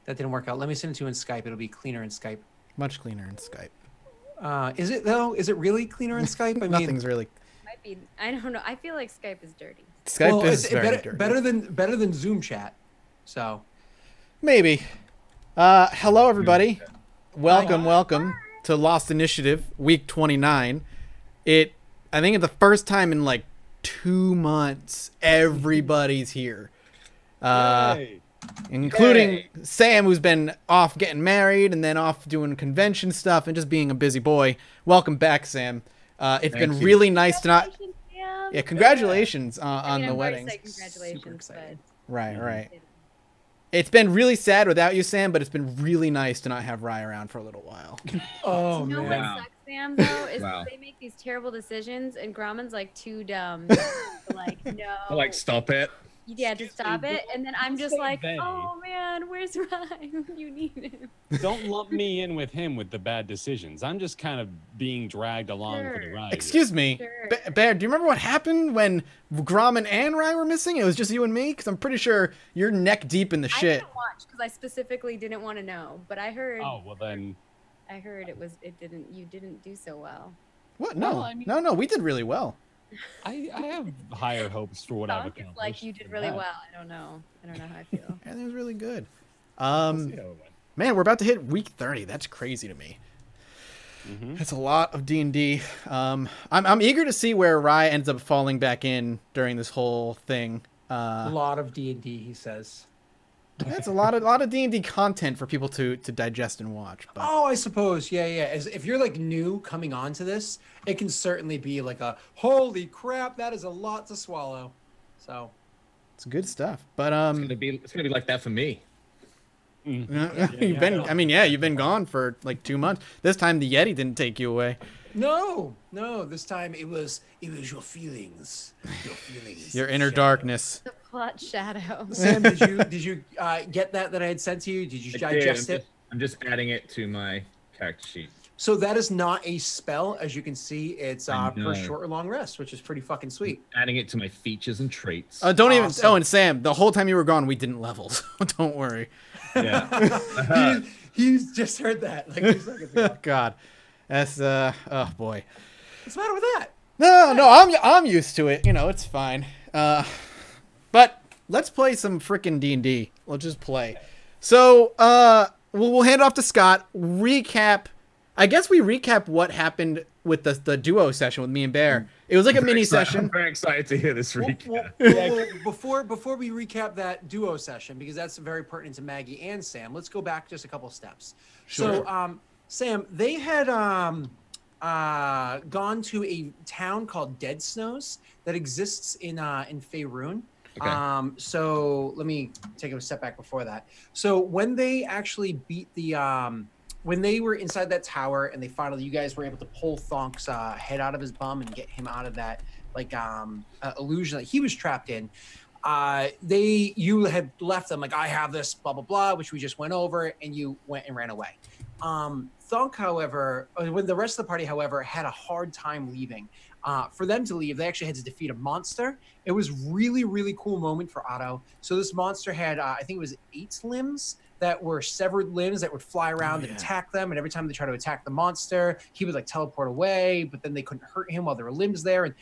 That didn't work out. Let me send it to you in Skype. It'll be cleaner in Skype. Much cleaner in Skype. Is it though? Is it really cleaner in Skype? I Nothing's mean, really. Might be. I don't know. I feel like Skype is dirty. Skype well, is it's very better, dirty. better than Zoom chat. So Maybe. Hello, everybody. Welcome to Lost Initiative, week 29. I think it's the first time in like 2 months everybody's here. Including Sam, who's been off getting married and then off doing convention stuff and just being a busy boy. Welcome back, Sam. It's been really nice to not... Yeah, congratulations on the wedding. Congratulations, but... Right. It's been really sad without you, Sam, but it's been really nice to not have Rye around for a little while. Oh, you know man. what sucks, Sam, though, is they make these terrible decisions, and Grauman's like too dumb. Like, no. Like, stop it. Yeah, to stop it. And then I'm just like, oh man, where's Ryan? You need him. Don't lump me in with him with the bad decisions. I'm just kind of being dragged along for the ride. Excuse me. Bear, do you remember what happened when Grauman and Ryan were missing? It was just you and me? Because I'm pretty sure you're neck deep in the shit. I didn't watch because I specifically didn't want to know. But I heard. Oh, well then. I heard you didn't do so well. What? No. Well, I mean, no, we did really well. I have higher hopes for what I've accomplished. Like you did really well. I don't know how I feel. Everything was really good. Man, we're about to hit week 30. That's crazy to me. That's a lot of D&D. I'm eager to see where Rye ends up falling back in during this whole thing. A lot of D&D, he says. That's a lot of D&D content for people to digest and watch. But. Oh, I suppose. Yeah. If you're like new coming on to this, it can certainly be like a holy crap, that is a lot to swallow. So it's good stuff. But it's gonna be like that for me. You've been gone for like 2 months. This time the Yeti didn't take you away. No, this time it was your feelings. Your inner darkness. The plot shadow. Sam, did you get that I had sent to you? Did you digest it? I'm just adding it to my character sheet. So that is not a spell, as you can see. It's per short or long rest, which is pretty fucking sweet. I'm adding it to my features and traits. Don't even. Oh, and Sam, the whole time you were gone, we didn't level. So don't worry. Yeah. He's just heard that like 2 seconds ago. God, that's oh boy. What's the matter with that? No, I'm used to it. You know, it's fine. But let's play some frickin' D&D. Let's just play. So we'll hand it off to Scott. Recap. I guess we recap what happened with the duo session with me and Bear. It was like a mini session. I'm very excited to hear this recap. Before we recap that duo session, because that's very pertinent to Maggie and Sam, let's go back just a couple steps. Sure. So, Sam, they had gone to a town called Dead Snows that exists in Faerun. Okay. So let me take a step back before that. So when they actually beat when they were inside that tower and you guys were able to pull Thonk's head out of his bum and get him out of that illusion that he was trapped in, you had left them like, I have this blah blah blah, which we just went over, and you went and ran away. Thonk, however, when the rest of the party, however, had a hard time leaving. For them to leave, they actually had to defeat a monster. It was really, really cool moment for Otto. So this monster had, I think it was 8 limbs that were severed limbs that would fly around and attack them. And every time they tried to attack the monster, he would like teleport away, but then they couldn't hurt him while there were limbs there. And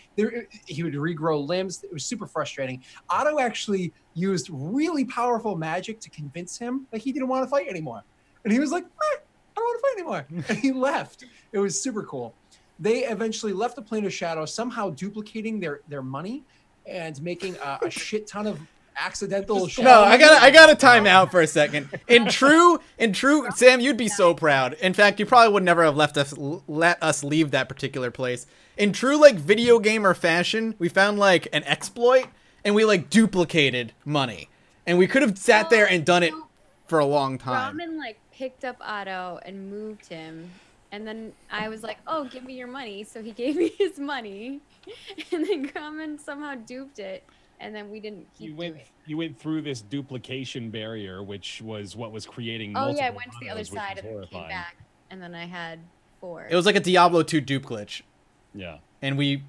he would regrow limbs. It was super frustrating. Otto actually used really powerful magic to convince him that he didn't want to fight anymore. And he was like, I don't want to fight anymore. And he left. It was super cool. They eventually left the plane of shadow, somehow duplicating their money and making a shit ton of accidental shadow. No, I got to time out for a second. In true, Sam, you'd be so proud. In fact, you probably would never have let us leave that particular place. In true like video gamer fashion, we found like an exploit and we like duplicated money. And we could have sat there and done it for a long time. Grauman like picked up Otto and moved him. And then I was like, oh, give me your money. So he gave me his money. And then Grauman somehow duped it. And then we didn't keep doing it. You went through this duplication barrier, which was what was creating multiple I went to the other Ottos, which side was and then came horrifying. back. And then I had 4. It was like a Diablo 2 dupe glitch. Yeah. And we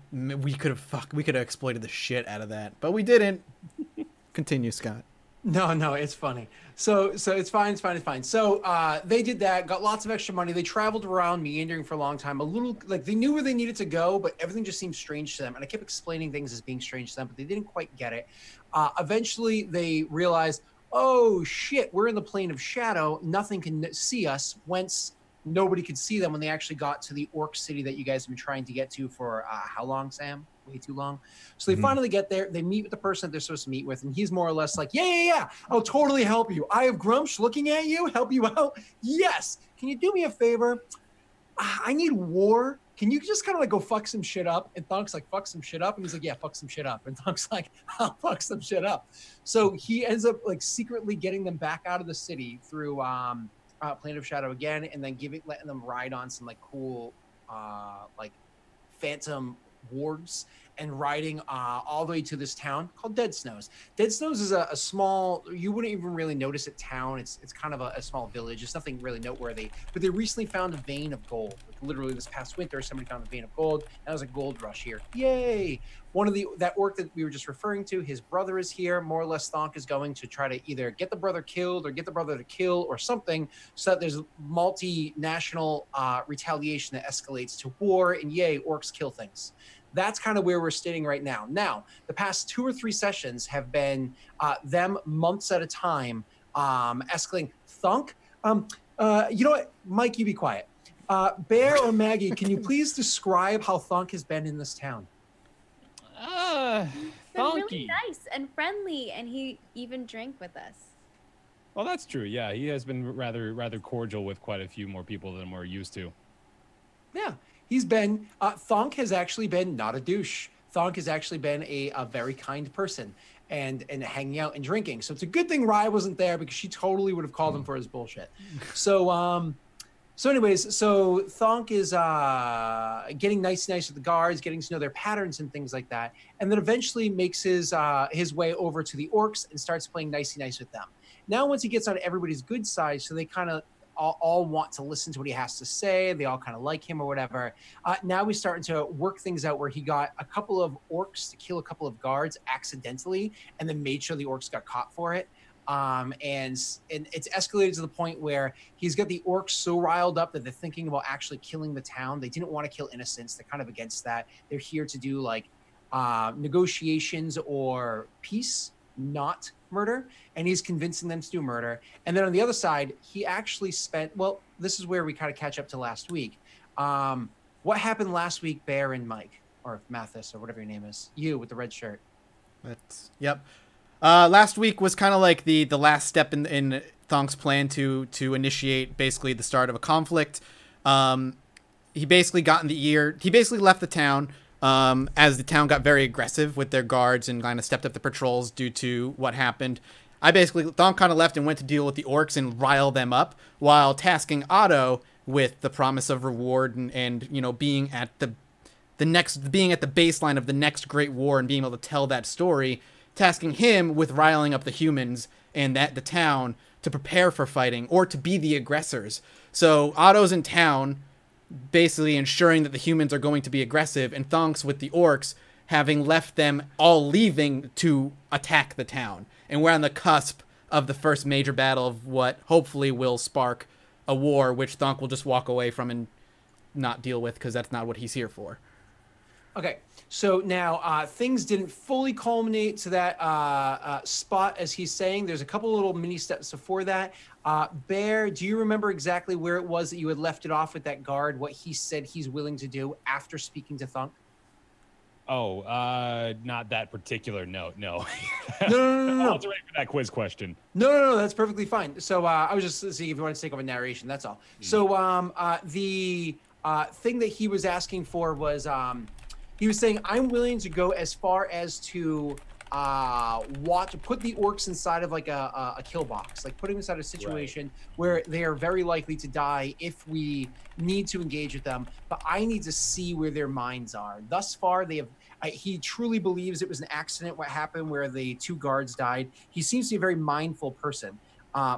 could have exploited the shit out of that. But we didn't. Continue, Scott. No, it's funny. So it's fine. So they did that, got lots of extra money. They traveled around meandering for a long time. A little like they knew where they needed to go, but everything just seemed strange to them. And I kept explaining things as being strange to them, but they didn't quite get it. Eventually, they realized, oh shit, we're in the plane of shadow. Nothing can see us. Whence nobody could see them when they actually got to the orc city that you guys have been trying to get to for how long, Sam? Way too long. So they finally get there. They meet with the person that they're supposed to meet with, and he's more or less like, yeah, I'll totally help you. I have Grumsh looking at you, help you out. Yes. Can you do me a favor? I need war. Can you just kind of like go fuck some shit up? And Thunk's like, fuck some shit up. And he's like, yeah, fuck some shit up. And Thunk's like, I'll fuck some shit up. So he ends up like secretly getting them back out of the city through Plane of Shadow again, and then letting them ride on some like cool like phantom wards and riding all the way to this town called Dead Snows. Dead Snows is a small, you wouldn't even really notice it town. It's kind of a small village. It's nothing really noteworthy, but they recently found a vein of gold. Like literally this past winter, somebody found a vein of gold. That was a gold rush here. Yay. That orc that we were just referring to, his brother is here. More or less Thonk is going to try to either get the brother killed or get the brother to kill or something, so that there's multinational retaliation that escalates to war, and yay, orcs kill things. That's kind of where we're standing right now. Now, the past 2 or 3 sessions have been them months at a time escalating. Thunk, you know what? Mike, you be quiet. Bear or Maggie, can you please describe how Thunk has been in this town? He's been really nice and friendly, and he even drank with us. Well, that's true. Yeah, he has been rather cordial with quite a few more people than we're used to. Yeah. He's been, Thonk has actually been not a douche. Thonk has actually been a very kind person and hanging out and drinking. So it's a good thing Rye wasn't there, because she totally would have called him for his bullshit. So anyways, so Thonk is getting nice with the guards, getting to know their patterns and things like that. And then eventually makes his way over to the orcs and starts playing nice with them. Now, once he gets on everybody's good side, so they kind of all want to listen to what he has to say. They all kind of like him or whatever. Now he's starting to work things out where he got a couple of orcs to kill a couple of guards accidentally, and then made sure the orcs got caught for it. And it's escalated to the point where he's got the orcs so riled up that they're thinking about actually killing the town. They didn't want to kill innocents. They're kind of against that. They're here to do like negotiations or peace, not murder, and he's convincing them to do murder. And then on the other side, he actually spent, well, this is where we kind of catch up to last week. What happened last week, Bear and Mike, or Mathis, or whatever your name is, you with the red shirt? Yep. Last week was kind of like the last step in Thonk's plan to initiate basically the start of a conflict. He basically got in the ear. He basically left the town as the town got very aggressive with their guards and kind of stepped up the patrols due to what happened. Thonk kind of left and went to deal with the orcs and rile them up, while tasking Otto with the promise of reward and you know, being at the baseline of the next great war and being able to tell that story, tasking him with riling up the humans and the town to prepare for fighting or to be the aggressors. So Otto's in town, basically ensuring that the humans are going to be aggressive, and Thonk's with the orcs, having left them all leaving to attack the town. And we're on the cusp of the first major battle of what hopefully will spark a war, which Thonk will just walk away from and not deal with, because that's not what he's here for. Okay, so now things didn't fully culminate to that spot, as he's saying. There's a couple little mini steps before that. Bear, do you remember exactly where it was that you had left it off with that guard, what he said he's willing to do after speaking to Thonk? Oh, not that particular note, no. No. I was ready for that quiz question. No, that's perfectly fine. So I was just seeing if you want to take over narration, that's all. So the thing that he was asking for was, he was saying, I'm willing to go as far as to put the orcs inside of like a kill box, like put them inside a situation where they are very likely to die if we need to engage with them. But I need to see where their minds are. Thus far, they have. He truly believes it was an accident what happened where the 2 guards died. He seems to be a very mindful person,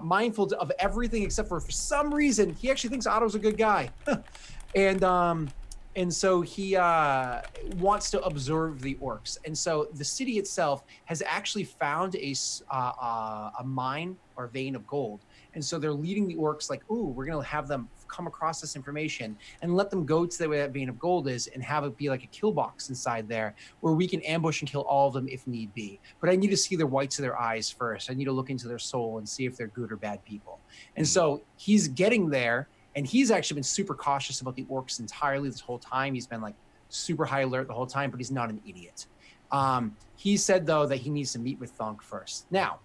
mindful of everything except for some reason he actually thinks Otto's a good guy. And And so he wants to observe the orcs. And so the city itself has actually found a mine or vein of gold. And so they're leading the orcs like, ooh, we're going to have them come across this information and let them go to where that vein of gold is and have it be like a kill box inside there where we can ambush and kill all of them if need be. But I need to see the whites of their eyes first. I need to look into their soul and see if they're good or bad people. And so he's getting there. And he's actually been super cautious about the orcs entirely this whole time. He's been like super high alert the whole time, but he's not an idiot. He said, though, that he needs to meet with Thonk first. Now,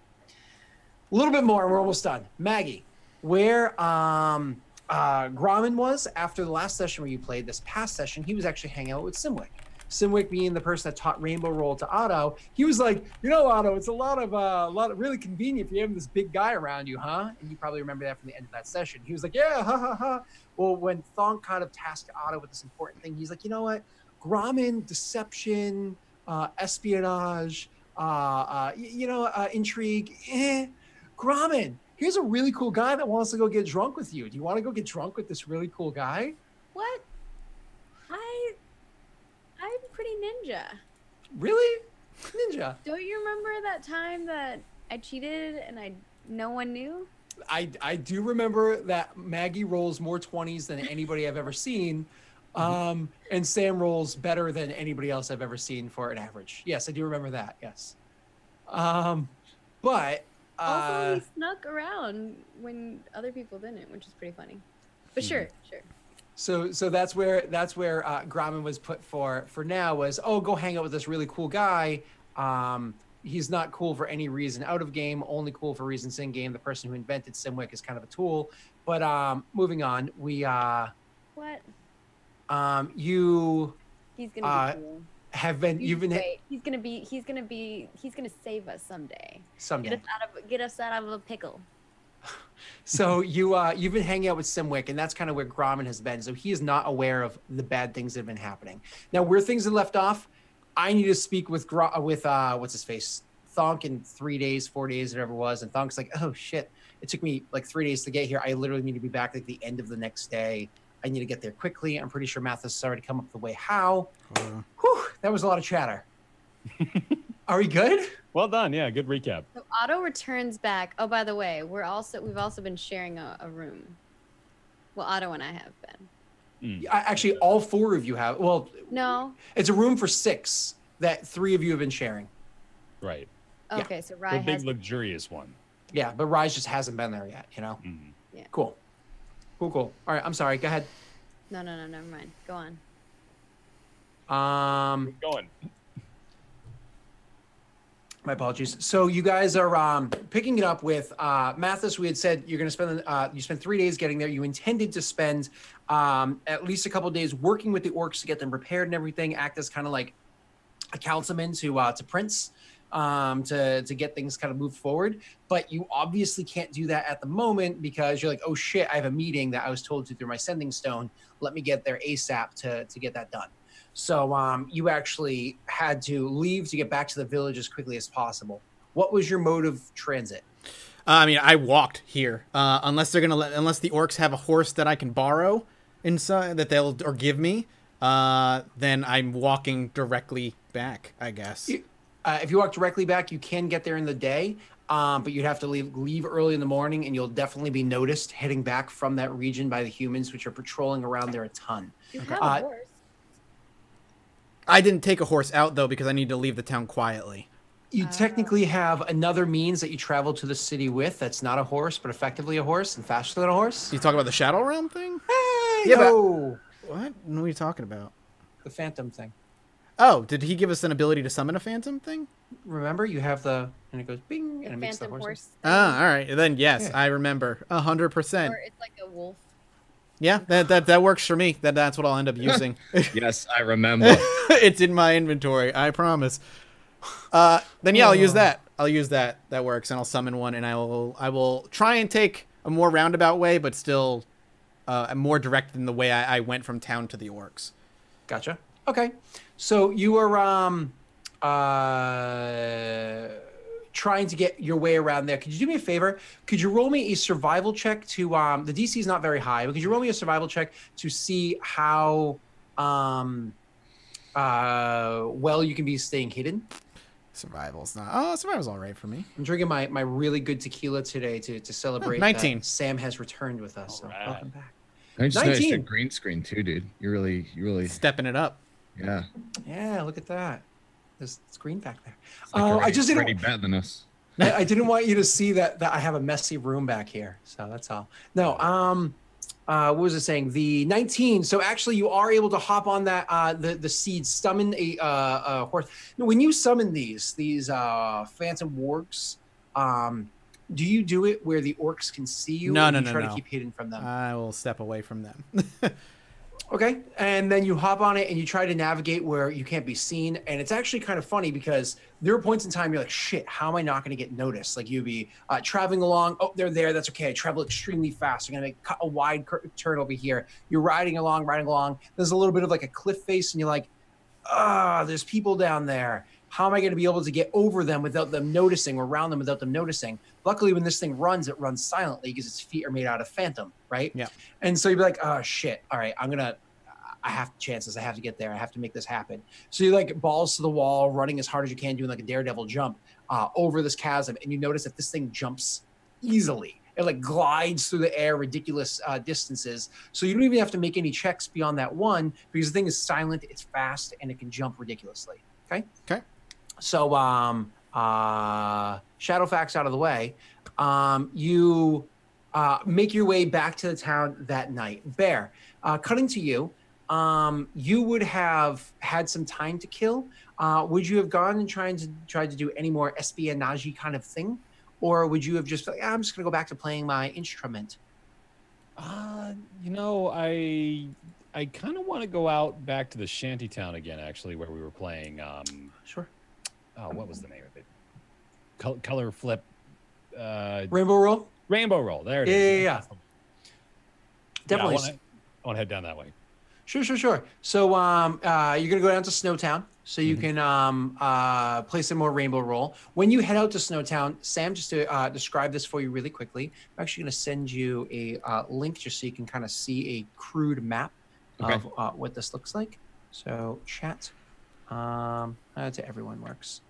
a little bit more, and we're almost done. Maggie, where Grommen was after the last session where you played, this past session, he was actually hanging out with Simwick. Simwick being the person that taught Rainbow Roll to Otto, he was like, you know, Otto, it's a lot of really convenient for you having this big guy around you, huh? And you probably remember that from the end of that session. He was like, yeah, ha ha ha. Well, when Thonk kind of tasked Otto with this important thing, he's like, you know what? Grommen, deception, espionage, intrigue. Grommen, here's a really cool guy that wants to go get drunk with you. Do you want to go get drunk with this really cool guy? What? I'm pretty ninja. Really? Ninja? Don't you remember that time that I cheated and no one knew? I do remember that Maggie rolls more 20s than anybody I've ever seen. And Sam rolls better than anybody else I've ever seen for an average. Yes, I do remember that. Yes. But also, he snuck around when other people didn't, which is pretty funny. But sure. So that's where Grommen was put for now was, oh, go hang out with this really cool guy. He's not cool for any reason out of game, only cool for reasons in game. The person who invented Simwick is kind of a tool. But moving on, we what? You He's gonna be cool. Have been you've been Wait, he's gonna save us someday. Someday. Get us out of a pickle. So you've been hanging out with Simwick, and that's kind of where Grommen has been. So he is not aware of the bad things that have been happening. Now, where things have left off, I need to speak with what's his face, Thonk in 3 days, 4 days, whatever it was. And Thonk's like, oh shit, it took me like 3 days to get here. I literally need to be back like the end of the next day. I need to get there quickly. I'm pretty sure Mathis has already come up with the way how. Whew, that was a lot of chatter. Are we good? Well done. Yeah, good recap. So Otto returns back. Oh, by the way, we've also been sharing a room. Well, Otto and I have been. Actually, all four of you have. Well, no, it's a room for 6 that 3 of you have been sharing. Right. Okay, so Rye the big has luxurious one. Yeah, but Rise just hasn't been there yet. You know. Yeah. Cool. All right, I'm sorry. Go ahead. No, never mind. Go on. Keep going. My apologies. So you guys are picking it up with Mathis. We had said you're going to spend you spent 3 days getting there. You intended to spend at least a couple of days working with the orcs to get them prepared and everything. Act as kind of like a councilman to Prince to get things kind of moved forward. But you obviously can't do that at the moment because you're like, oh shit, I have a meeting that I was told to through my sending stone. Let me get there ASAP to get that done. So you actually had to leave to get back to the village as quickly as possible. What was your mode of transit? I mean, I walked here. Unless unless the orcs have a horse that I can borrow inside that they'll or give me, then I'm walking directly back, I guess. If you walk directly back, you can get there in the day, but you'd have to leave early in the morning, and you'll definitely be noticed heading back from that region by the humans, which are patrolling around there a ton. You have a horse. I didn't take a horse out, though, because I need to leave the town quietly. You technically have another means that you travel to the city with that's not a horse, but effectively a horse and faster than a horse. You talk about the Shadow Realm thing? Hey, Yeah, no! What? What are you talking about? The phantom thing. Oh, did he give us an ability to summon a phantom thing? Remember, you have and it goes bing, and it makes the Phantom horse. Ah, all right. Then, yes, Yeah. I remember. 100%. Or it's like a wolf. Yeah, that works for me. That's what I'll end up using. Yes, I remember. It's in my inventory, I promise. Then yeah, I'll use that. That works, and I'll summon one, and I will try and take a more roundabout way, but still more direct than the way I went from town to the orcs. Gotcha. Okay, so you are trying to get your way around there. Could you do me a favor? Could you roll me a survival check to the DC is not very high, but could you roll me a survival check to see how well you can be staying hidden. Survival's not. Oh, survival's all right for me. I'm drinking my really good tequila today to celebrate 19. that Sam has returned with us. So Alright. welcome back. I just noticed 19. your green screen too, dude. You really, Stepping it up. yeah. Yeah, look at that. There's screen back there. It's like I just already didn't. better than us. I didn't want you to see that I have a messy room back here. So that's all. No. What was it saying? The 19. So actually, you are able to hop on that the seed, summon a horse. Now, when you summon these phantom wargs, do you do it where the orcs can see you? No, or no, do you no, try no. to keep hidden from them. I will step away from them. Okay, and then you hop on it and you try to navigate where you can't be seen. And it's actually kind of funny because there are points in time you're like, shit, how am I not going to get noticed? Like you'd be traveling along. Oh, they're there. That's okay. I travel extremely fast. I'm going to cut a wide turn over here. You're riding along. There's a little bit of like a cliff face and you're like, there's people down there. How am I going to be able to get over them without them noticing or around them without them noticing? Luckily, when this thing runs, it runs silently because its feet are made out of phantom, right? Yeah. And so you'd be like, oh, shit. All right, I have chances. I have to get there. I have to make this happen. So you like balls to the wall, running as hard as you can, doing like a daredevil jump over this chasm. And you notice that this thing jumps easily. It like glides through the air ridiculous distances. So you don't even have to make any checks beyond that one because the thing is silent, it's fast, and it can jump ridiculously. Okay? Okay. So Shadowfax out of the way. You make your way back to the town that night. Bear, cutting to you. You would have had some time to kill. Would you have gone and tried to do any more espionage kind of thing? Or would you have just like, I'm just going to go back to playing my instrument? You know, I kind of want to go out back to the shanty town again, actually, where we were playing. Sure. Oh, what was the name of it? Color Flip. Rainbow Roll? Rainbow Roll. There it is. Yeah. Definitely. I want to head down that way. Sure. So you're going to go down to Snowtown so you can play some more Rainbow Roll. When you head out to Snowtown, Sam, just to describe this for you really quickly, I'm actually going to send you a link just so you can kind of see a crude map of what this looks like. So chat to everyone works.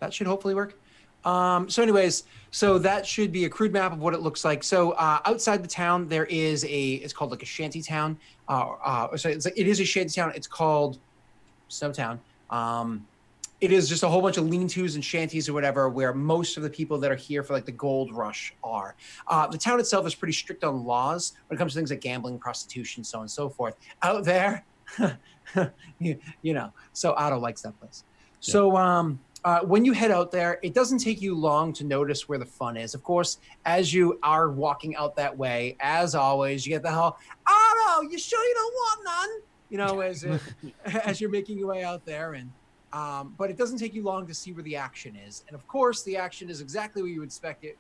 That should hopefully work. So anyways, so that should be a crude map of what it looks like. So outside the town, there is it's called like a shanty town. It is a shanty town. It's called Snowtown. It is just a whole bunch of lean-tos and shanties or whatever, where most of the people that are here for like the gold rush are. The town itself is pretty strict on laws when it comes to things like gambling, prostitution, so on and so forth. Out there, you know, so Otto likes that place. Yeah. So when you head out there, it doesn't take you long to notice where the fun is. Of course, as you are walking out that way, as always, you get the hell, Otto, you sure you don't want none? You know, as you're making your way out there. And but it doesn't take you long to see where the action is. And of course, the action is exactly what you would expect it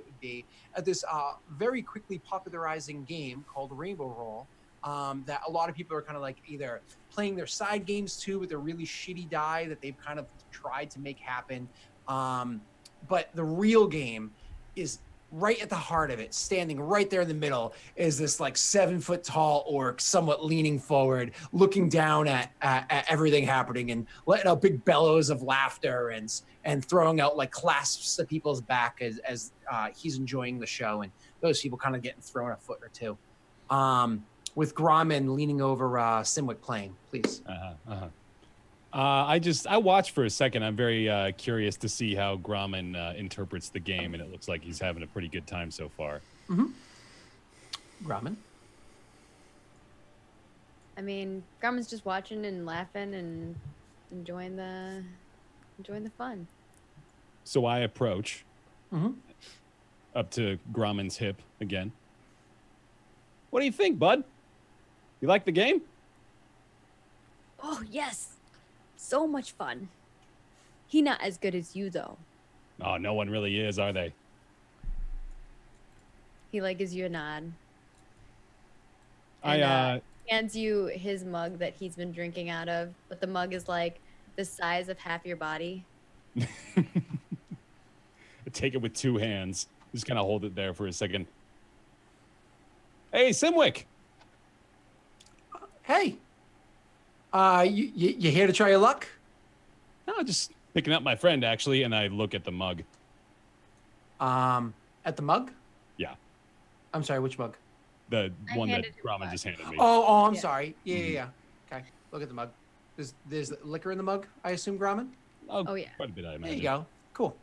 would be at this very quickly popularizing game called Rainbow Roll. That a lot of people are kind of like either playing their side games too with a really shitty die that they've kind of tried to make happen. But the real game is right at the heart of it, standing right there in the middle, is this like 7-foot tall orc, somewhat leaning forward, looking down at everything happening and letting out big bellows of laughter and throwing out like clasps to people's back as he's enjoying the show, and those people kind of getting thrown a foot or two. With Grommen leaning over Simwick playing, please. I watched for a second. I'm very curious to see how Grommen interprets the game, and it looks like he's having a pretty good time so far. Grommen? I mean, Grommen's just watching and laughing and enjoying the fun. So I approach up to Grommen's hip again. What do you think, bud? You like the game? Oh, yes. So much fun. He not as good as you, though. Oh, no one really is, are they? He like gives you a nod. And, hands you his mug that he's been drinking out of, but the mug is like the size of half your body. I take it with 2 hands. Just kind of hold it there for a second. Hey, Simwick. Hey, you here to try your luck? No, just picking up my friend, actually, and I look at the mug. At the mug? Yeah. I'm sorry, which mug? The one that handed him Gromit the just handed me. I'm Yeah. sorry. Yeah. Okay, look at the mug. There's liquor in the mug, I assume, Gromit? Oh, yeah. Quite a bit, I There imagine. you go. Cool.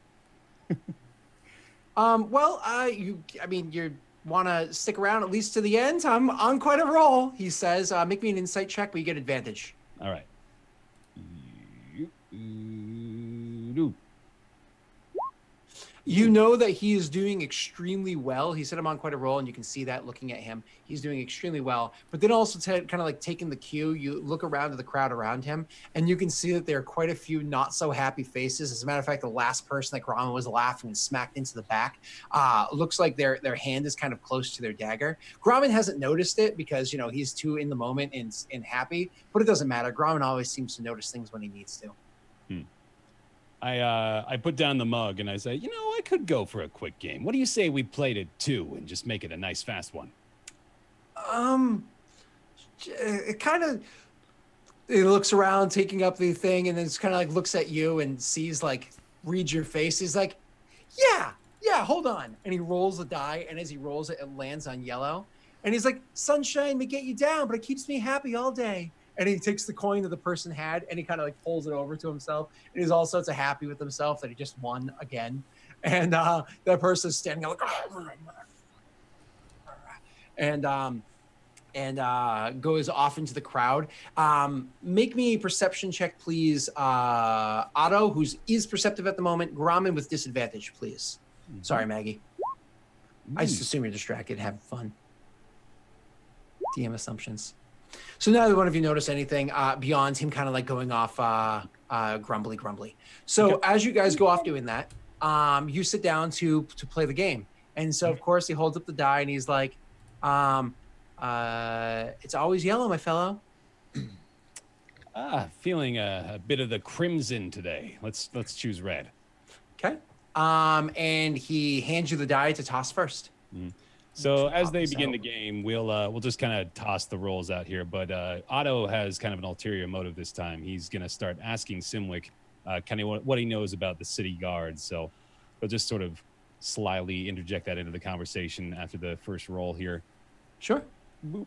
You want to stick around at least to the end? I'm on quite a roll, he says. Make me an insight check, but you get advantage. All right. You know that he is doing extremely well. He said I'm on quite a roll, and you can see that looking at him. He's doing extremely well. But then also kind of like taking the cue, you look around to the crowd around him, and you can see that there are quite a few not so happy faces. As a matter of fact, the last person that Gromit was laughing and smacked into the back looks like their hand is kind of close to their dagger. Gromit hasn't noticed it because, you know, he's too in the moment and happy, but it doesn't matter. Gromit always seems to notice things when he needs to. I put down the mug and I say, you know, I could go for a quick game. What do you say we played it 2 and just make it a nice fast one? It looks around, taking up the thing, and then it's kind of like looks at you and sees, like, reads your face. He's like, yeah, hold on. And he rolls the die, and as he rolls it, it lands on yellow. And he's like, sunshine may get you down, but it keeps me happy all day. And he takes the coin that the person had, and he kind of like pulls it over to himself. And he's all sorts of happy with himself that he just won again. And that person's standing there like, and goes off into the crowd. Make me a perception check, please. Otto, is perceptive at the moment. Gromit with disadvantage, please. Sorry, Maggie. I just assume you're distracted, having fun. DM assumptions. So neither one of you notice anything beyond him kind of like going off grumbly. So as you guys go off doing that, you sit down to play the game. And so, of course, he holds up the die and he's like, it's always yellow, my fellow. Feeling a bit of the crimson today. Let's choose red. Okay. And he hands you the die to toss first. So as they begin the game, we'll just kind of toss the rolls out here. But Otto has kind of an ulterior motive this time. He's going to start asking Simwick kind of what he knows about the city guards. So he'll just sort of slyly interject that into the conversation after the first roll here. Sure. Boop.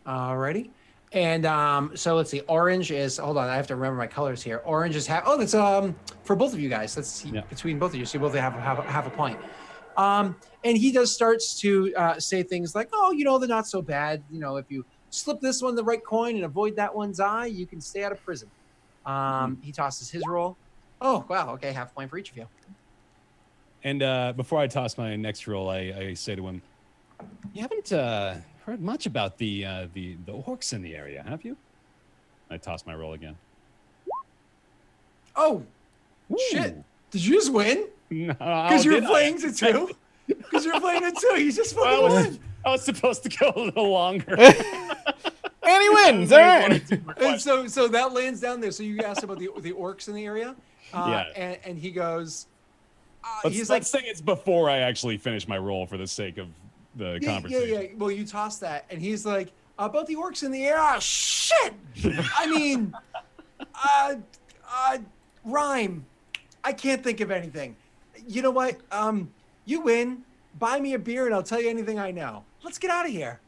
Alrighty. And so let's see. Orange is, hold on, I have to remember my colors here. Orange is that's for both of you guys. Let's see, between both of you. So you both have a point. And he starts to say things like, oh, you know, they're not so bad. You know, if you slip this one the right coin and avoid that one's eye, you can stay out of prison. He tosses his roll. Oh, wow. Okay. Half point for each of you. And before I toss my next roll, I say to him, you haven't heard much about the orcs in the area, have you? I toss my roll again. Oh, shit. Did you just win? No, because you're playing to 2? Because you're playing to 2. He's just fucking won. I was supposed to go a little longer. And he wins. All right. And so that lands down there. So you asked about the orcs in the area. And he goes, let's say it's before I actually finish my roll for the sake of the conversation. Yeah. Well, you toss that. And he's like, about the orcs in the area. Oh, shit. I mean, rhyme. I can't think of anything. You know what? You win. Buy me a beer and I'll tell you anything I know. Let's get out of here.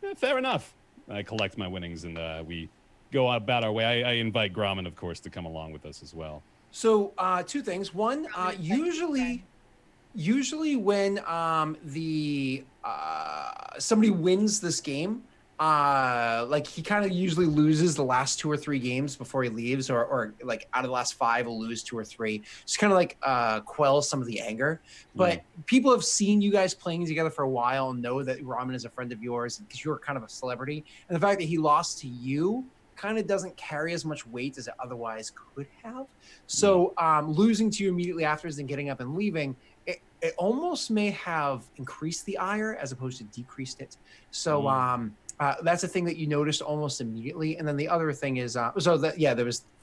Yeah, fair enough. I collect my winnings and we go about our way. I invite Gromit, of course, to come along with us as well. So 2 things. One, usually when somebody wins this game, like he kind of usually loses the last 2 or 3 games before he leaves, or like out of the last 5 will lose 2 or 3. Just kind of like quell some of the anger. But people have seen you guys playing together for a while and know that Ramen is a friend of yours because you're kind of a celebrity. And the fact that he lost to you kind of doesn't carry as much weight as it otherwise could have. So losing to you immediately afterwards and getting up and leaving, it almost may have increased the ire as opposed to decreased it. So that's a thing that you noticed almost immediately. And then the other thing is, there was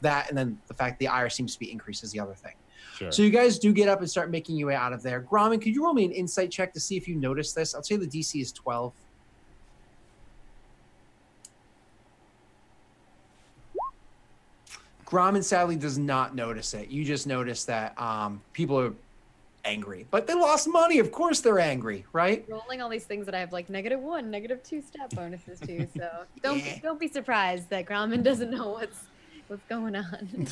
that. And then the fact the ire seems to be increased is the other thing. Sure. So you guys do get up and start making your way out of there. Gromit, could you roll me an insight check to see if you notice this? I'll say the DC is 12. Grommen sadly does not notice it. You just notice that people are angry, but they lost money. Of course they're angry, right? Rolling all these things that I have like -1, -2 stat bonuses to. So don't be surprised that Grommen doesn't know what's going on.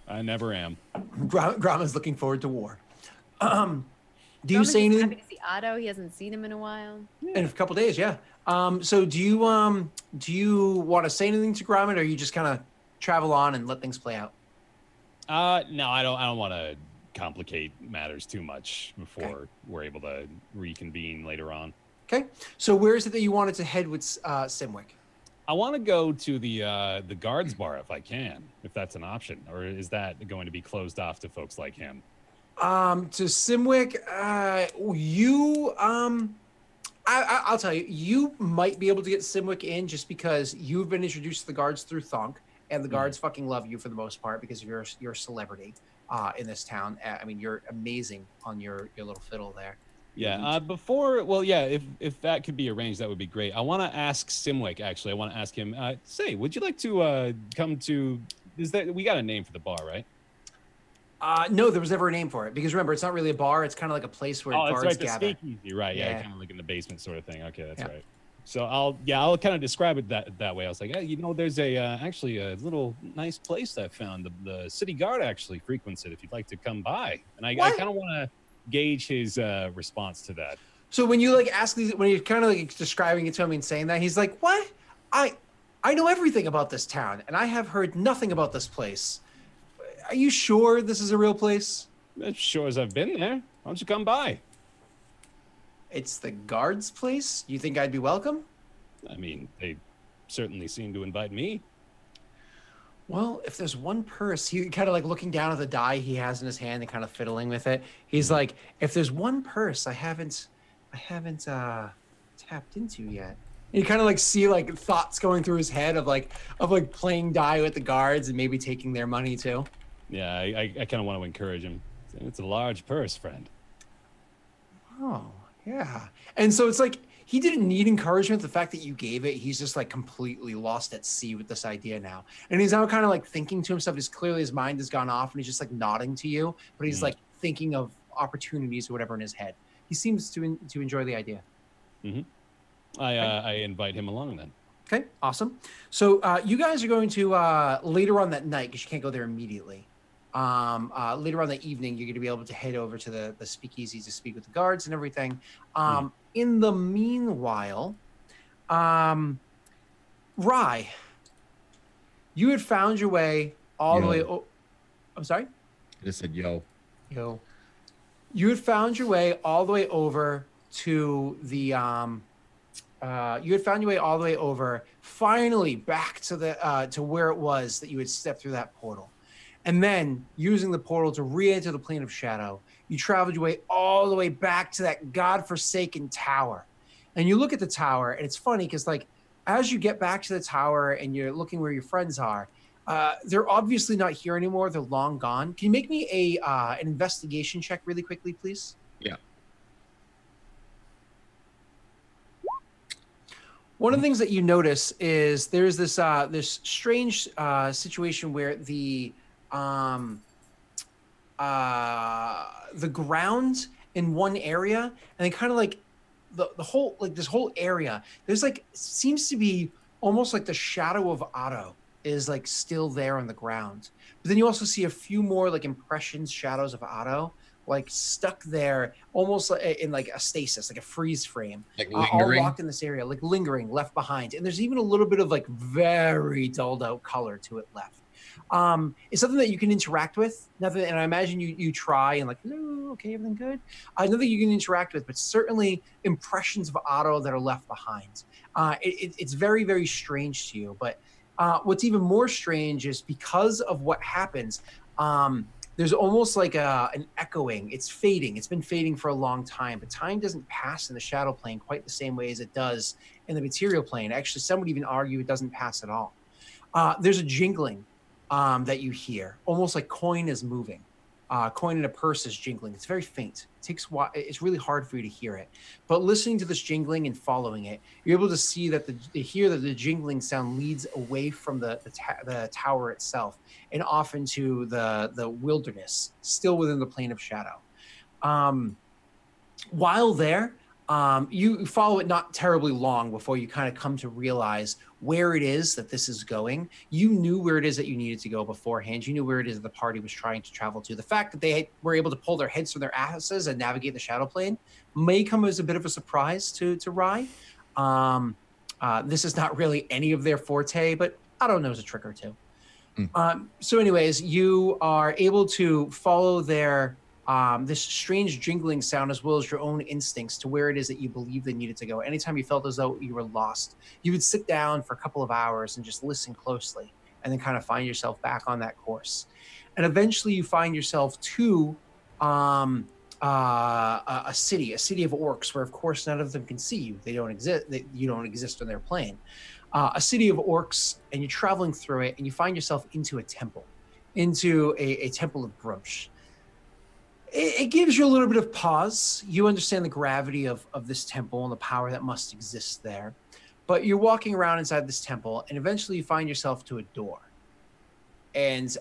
I never am. Grommen's looking forward to war. Do you Grommen's say just anything? happy to see Otto. He hasn't seen him in a while. In a couple days, yeah. So do you want to say anything to Grommen, or you just kind of travel on and let things play out? No, I don't want to complicate matters too much before we're able to reconvene later on. Okay. So where is it that you wanted to head with Simwick? I want to go to the guards bar if I can, if that's an option, or is that going to be closed off to folks like him? To Simwick, I'll tell you, you might be able to get Simwick in just because you've been introduced to the guards through Thonk, and the guards fucking love you for the most part because you're a celebrity in this town. I mean, you're amazing on your little fiddle there. Yeah. If that could be arranged, that would be great. I want to ask Simwick, actually. I want to ask him, would you like to come to, we got a name for the bar, right? No, there was never a name for it because remember, it's not really a bar. It's kind of like a place where guards gather. Speakeasy, right? Yeah, kind of like in the basement sort of thing. Okay, that's right. So I'll kind of describe it that way. I was like, hey, there's actually a little nice place I found. The city guard actually frequents it. If you'd like to come by, and I kind of want to gauge his response to that. So when you ask these, when you're kind of describing it to him and saying that, he's like, "What? I know everything about this town, and I have heard nothing about this place. Are you sure this is a real place?" As sure as I've been there. Why don't you come by? It's the guards' place? You think I'd be welcome? I mean, they certainly seem to invite me. Well, if there's one purse, he kind of looking down at the die he has in his hand and kind of fiddling with it. He's like, if there's one purse I haven't tapped into yet. And you kind of see thoughts going through his head of playing die with the guards and maybe taking their money too. Yeah, I kind of want to encourage him. It's a large purse, friend. Oh, yeah. And so it's he didn't need encouragement. The fact that you gave it, he's just completely lost at sea with this idea now. And he's now kind of thinking to himself, just clearly his mind has gone off and he's just nodding to you, but he's thinking of opportunities or whatever in his head. He seems to enjoy the idea. Mm-hmm. I invite him along then. Okay, awesome. So you guys are going to later on that night, because you can't go there immediately. Later on that evening, you're going to be able to head over to the speakeasy to speak with the guards and everything. In the meanwhile, Rye, you had found your way all the way. I'm sorry? I just said yo. Yo. You had found your way all the way over to the. You had found your way all the way over, finally back to the to where it was that you had stepped through that portal. And then, using the portal to re-enter the plane of shadow, you traveled your way all the way back to that godforsaken tower. And you look at the tower, and it's funny because, as you get back to the tower and you're looking where your friends are, they're obviously not here anymore. They're long gone. Can you make me an investigation check really quickly, please? Yeah. One of the things that you notice is there's this strange situation where the ground in one area, and then kind of the whole this whole area, there's seems to be almost the shadow of Otto is still there on the ground. But then you also see a few more impressions, shadows of Otto stuck there almost in a stasis, a freeze frame, all locked in this area, lingering, left behind. And there's even a little bit of very dulled out color to it left. It's something that you can interact with. Nothing, and I imagine you try and hello, okay, everything good. Nothing you can interact with, but certainly impressions of Otto that are left behind. It's very, very strange to you. But what's even more strange is because of what happens, there's almost an echoing. It's fading. It's been fading for a long time, but time doesn't pass in the shadow plane quite the same way as it does in the material plane. Actually, some would even argue it doesn't pass at all. There's a jingling that you hear, almost like coin is moving. coin in a purse is jingling. It's very faint. It's really hard for you to hear it. But listening to this jingling and following it, you're able to see that the jingling sound leads away from the tower itself and off into the wilderness, still within the plane of shadow. While there, you follow it not terribly long before you kind of come to realize where it is that this is going. You knew where it is that you needed to go beforehand. You knew where it is that the party was trying to travel to. The fact that they were able to pull their heads from their asses and navigate the shadow plane may come as a bit of a surprise to Rye. This is not really any of their forte, but I don't know, it's a trick or two. So anyways, you are able to follow their this strange jingling sound as well as your own instincts to where it is that you believe they needed to go. Anytime you felt as though you were lost, you would sit down for a couple of hours and just listen closely and then kind of find yourself back on that course. And eventually you find yourself to a city of orcs where of course none of them can see you. They don't exist. You don't exist on their plane. A city of orcs, and you're traveling through it and you find yourself into a temple, into a temple of Grumsh. It gives you a little bit of pause. You understand the gravity of this temple and the power that must exist there. But you're walking around inside this temple, and eventually you find yourself to a door. And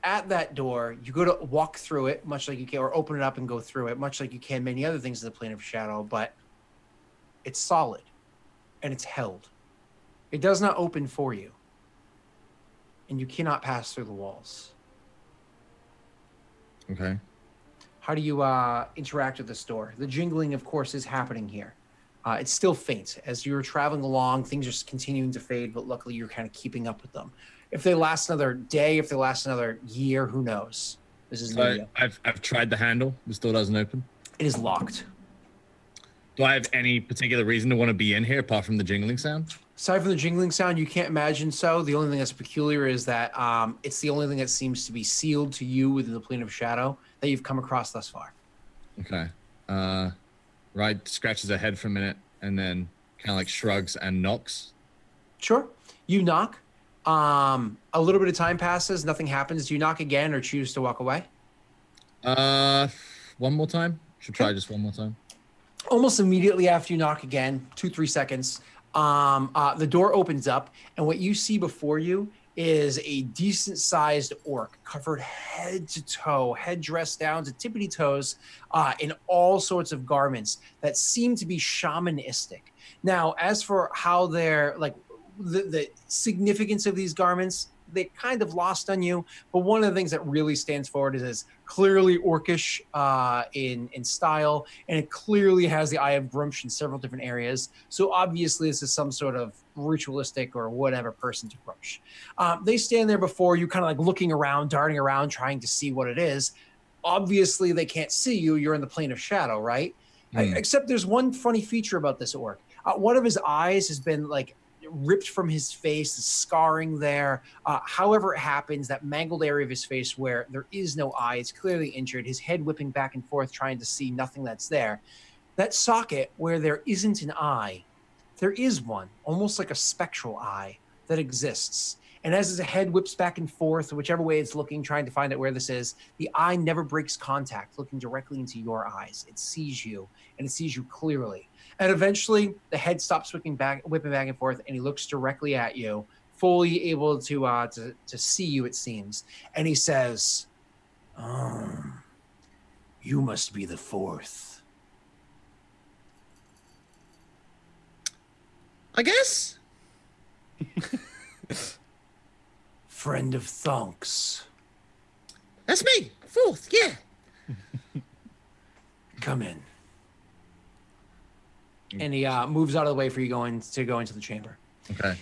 at that door, you go to walk through it, much like you can, or open it up and go through it, much like you can many other things in the plane of shadow, but it's solid, and it's held. It does not open for you, and you cannot pass through the walls. Okay. How do you interact with this door? The jingling, of course, is happening here. It's still faint. As you're traveling along, things are continuing to fade, but luckily you're kind of keeping up with them. If they last another day, if they last another year, who knows? This is So I've tried the handle. This door doesn't open. It is locked. Do I have any particular reason to want to be in here apart from the jingling sound? Aside from the jingling sound, you can't imagine so. The only thing that's peculiar is that it's the only thing that seems to be sealed to you within the plane of shadow that you've come across thus far. Okay. Ride scratches her head for a minute and then kind of like shrugs and knocks. Sure. You knock. A little bit of time passes. Nothing happens. Do you knock again or choose to walk away? One more time. Should try just one more time. Almost immediately after you knock again, 2-3 seconds, the door opens up, and what you see before you is a decent-sized orc covered head to toe, head dressed down to tippity toes, in all sorts of garments that seem to be shamanistic. Now, as for how they're like the significance of these garments, they kind of lost on you, but one of the things that really stands forward is clearly orcish in style, and it clearly has the Eye of Grumsh in several different areas. So obviously this is some sort of ritualistic or whatever person to Grumsh. They stand there before you, kind of like looking around, darting around, trying to see what it is. Obviously they can't see you. You're in the plane of shadow, right? Except there's one funny feature about this orc. One of his eyes has been like ripped from his face, the scarring there. However it happens, that mangled area of his face where there is no eye, it's clearly injured, his head whipping back and forth trying to see nothing that's there. That socket where there isn't an eye, there is one, almost like a spectral eye that exists. And as his head whips back and forth, whichever way it's looking, trying to find out where this is, the eye never breaks contact, looking directly into your eyes. It sees you, and it sees you clearly. And eventually, the head stops whipping back and forth, and he looks directly at you, fully able to see you, it seems. And he says, "You must be the fourth." I guess. Friend of Thonks. That's me. Fourth, yeah. Come in. And he moves out of the way for you to go into the chamber. Okay.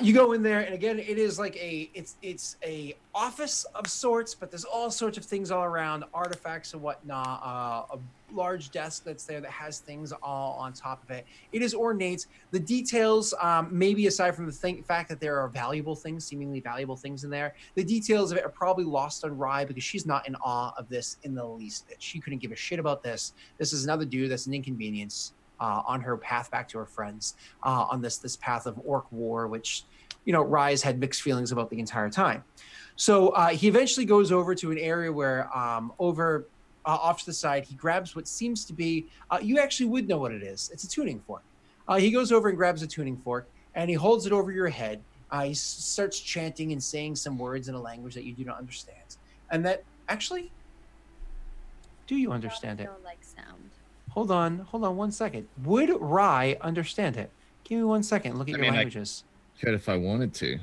You go in there, and again, it is like it's a office of sorts, but there's all sorts of things all around, artifacts and whatnot. A large desk that's there that has things all on top of it. It is ornate. The details, maybe aside from the fact that there are valuable things, seemingly valuable things in there, the details of it are probably lost on Rye because she's not in awe of this in the least bit. She couldn't give a shit about this. This is another dude that's an inconvenience. On her path back to her friends, on this path of orc war, which, Rye's had mixed feelings about the entire time. So he eventually goes over to an area where off to the side, he grabs what seems to be, you actually would know what it is. It's a tuning fork. He goes over and grabs a tuning fork and he holds it over your head. He starts chanting and saying some words in a language that you do not understand. And that actually, do you understand it? Don't like sound. Hold on 1 second. Would Rye understand it? Give me 1 second. Look at your languages. I could if I wanted to.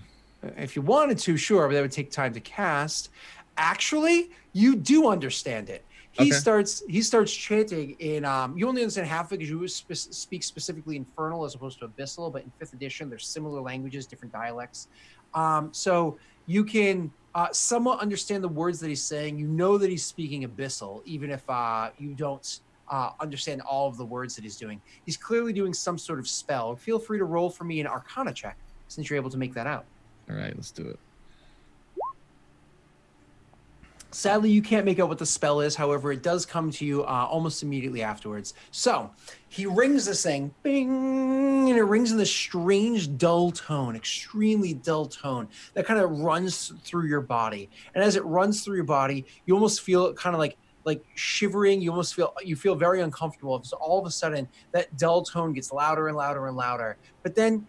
If you wanted to, sure, but that would take time to cast. Actually, you do understand it. He starts chanting in you only understand half of it because you speak specifically Infernal as opposed to Abyssal, but in 5th edition there's similar languages, different dialects. So you can somewhat understand the words that he's saying. You know that he's speaking Abyssal, even if you don't understand all of the words that he's doing. He's clearly doing some sort of spell. Feel free to roll for me an Arcana check since you're able to make that out. All right, let's do it. Sadly, you can't make out what the spell is. However, it does come to you almost immediately afterwards. So he rings this thing, bing, and it rings in this strange, dull tone, extremely dull tone that kind of runs through your body. And as it runs through your body, you almost feel it kind of like shivering. You almost feel very uncomfortable. So all of a sudden, that dull tone gets louder and louder and louder. But then,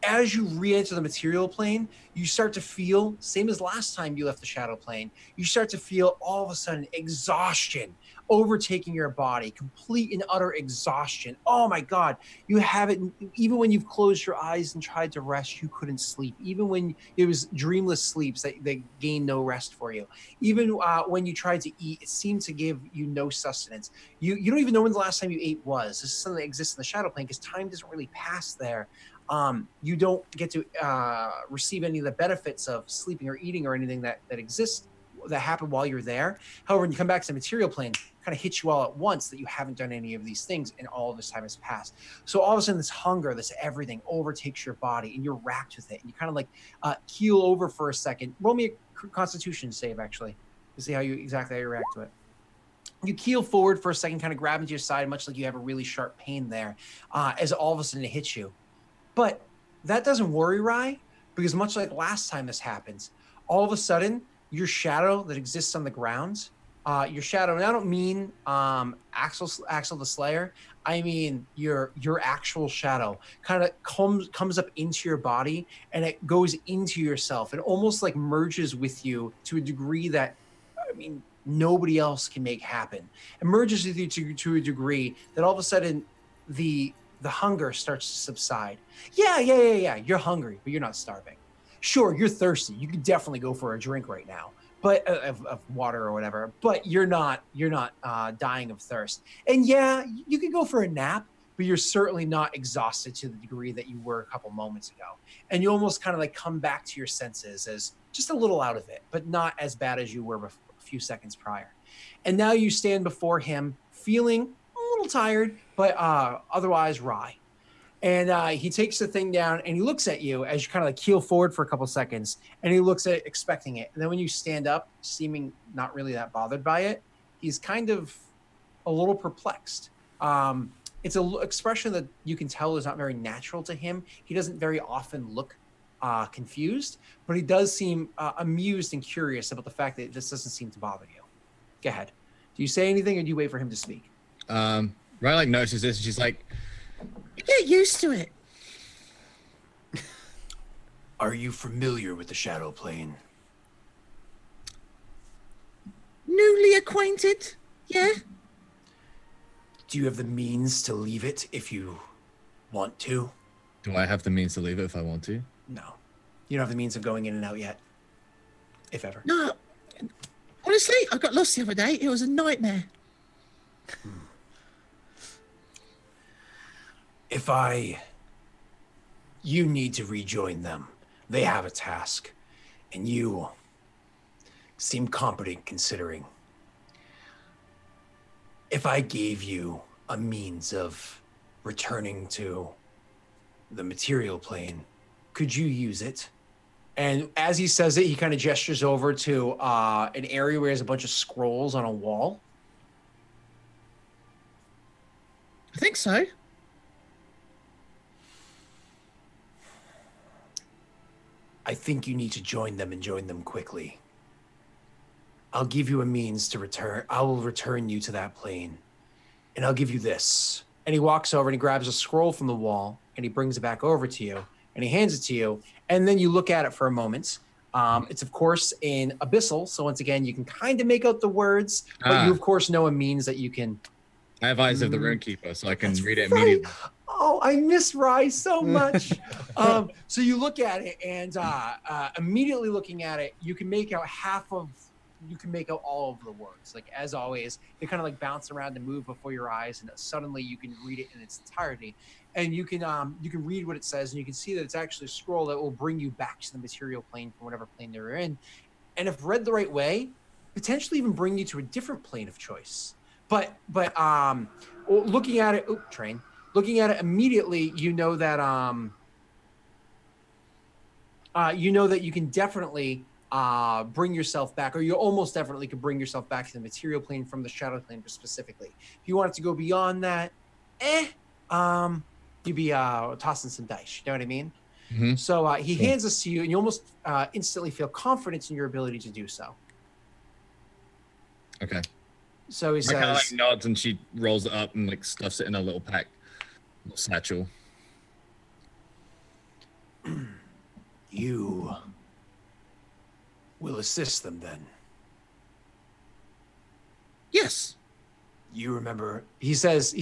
as you re-enter the material plane, you start to feel, same as last time you left the shadow plane, you start to feel all of a sudden exhaustion overtaking your body, complete and utter exhaustion. Oh my God, you have it. Even when you've closed your eyes and tried to rest, you couldn't sleep. Even when it was dreamless sleeps that gained no rest for you. Even when you tried to eat, it seemed to give you no sustenance. You don't even know when the last time you ate was. This is something that exists in the shadow plane because time doesn't really pass there. You don't get to receive any of the benefits of sleeping or eating or anything that exists that happened while you're there. However, when you come back to the material plane, kind of hits you all at once that you haven't done any of these things and all of this time has passed. So all of a sudden, this hunger, this everything overtakes your body and you're racked with it. And you kind of like keel over for a second. Roll me a Constitution save, actually, to see how you react to it. You keel forward for a second, kind of grab into your side, much like you have a really sharp pain there, as all of a sudden it hits you. But that doesn't worry Rye, because much like last time this happens, all of a sudden, your shadow that exists on the ground, your shadow, and I don't mean Axel the Slayer, I mean your actual shadow kind of comes up into your body and it goes into yourself and almost like merges with you to a degree that, I mean, nobody else can make happen. It merges with you to a degree that all of a sudden the hunger starts to subside. Yeah. You're hungry, but you're not starving. Sure, you're thirsty. You could definitely go for a drink right now, but of water or whatever. But you're not dying of thirst. And yeah, you could go for a nap, but you're certainly not exhausted to the degree that you were a couple moments ago. And you almost kind of like come back to your senses as just a little out of it, but not as bad as you were a few seconds prior. And now you stand before him, feeling a little tired, but otherwise wry. And he takes the thing down and he looks at you as you kind of like keel forward for a couple seconds and he looks at it expecting it. And then when you stand up, seeming not really that bothered by it, he's kind of a little perplexed. It's an expression that you can tell is not very natural to him. He doesn't very often look confused, but he does seem amused and curious about the fact that this doesn't seem to bother you. Go ahead. Do you say anything or do you wait for him to speak? Right, like notices this and she's like, get used to it. Are you familiar with the shadow plane? Newly acquainted, yeah. Do you have the means to leave it if you want to? Do I have the means to leave it if I want to? No. You don't have the means of going in and out yet, if ever. No, honestly, I got lost the other day. It was a nightmare. You need to rejoin them. They have a task, and you seem competent considering. If I gave you a means of returning to the material plane, could you use it? And as he says it, he kind of gestures over to an area where there's a bunch of scrolls on a wall. I think so. I think you need to join them and join them quickly. I'll give you a means to return. I will return you to that plane. And I'll give you this. And he walks over and he grabs a scroll from the wall and he brings it back over to you and he hands it to you. And then you look at it for a moment. It's of course in Abyssal. So once again, you can kind of make out the words, but you of course know a means that you can. I have Eyes of the Runekeeper, so I can read it immediately. Oh, I miss Rye so much. So you look at it and immediately looking at it, you can make out you can make out all of the words. Like as always, they kind of like bounce around and move before your eyes, and suddenly you can read it in its entirety. And you can read what it says, and you can see that it's actually a scroll that will bring you back to the material plane from whatever plane they're in. And if read the right way, potentially even bring you to a different plane of choice. But looking at it, looking at it immediately, you know that you can definitely bring yourself back, or you almost definitely could bring yourself back to the material plane from the shadow plane specifically. If you wanted to go beyond that, you'd be tossing some dice. You know what I mean? Mm-hmm. So he hands this to you, and you almost instantly feel confidence in your ability to do so. Okay. So he I kind of says, like nods, and she rolls it up and like stuffs it in a little satchel. "You will assist them then." Yes. You remember, he says,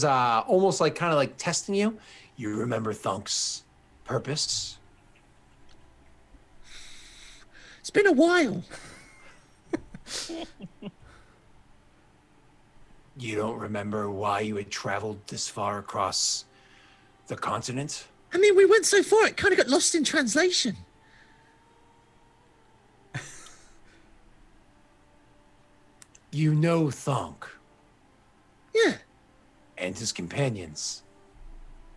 almost like kind of like testing you. You remember Thunk's purpose? It's been a while. You don't remember why you had traveled this far across the continent? I mean, we went so far, it kind of got lost in translation. You know Thunk Yeah. and his companions.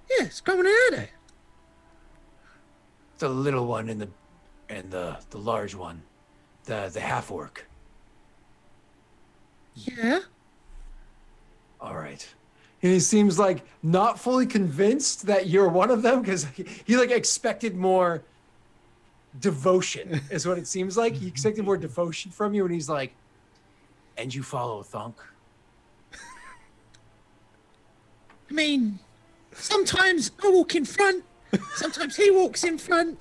Yeah, it's going out there. The little one and the large one, the half orc. Yeah. All right. And he seems like not fully convinced that you're one of them, because he like expected more devotion is what it seems like. He expected more devotion from you, and he's like, "And you follow Thunk?" I mean, sometimes I walk in front, sometimes he walks in front.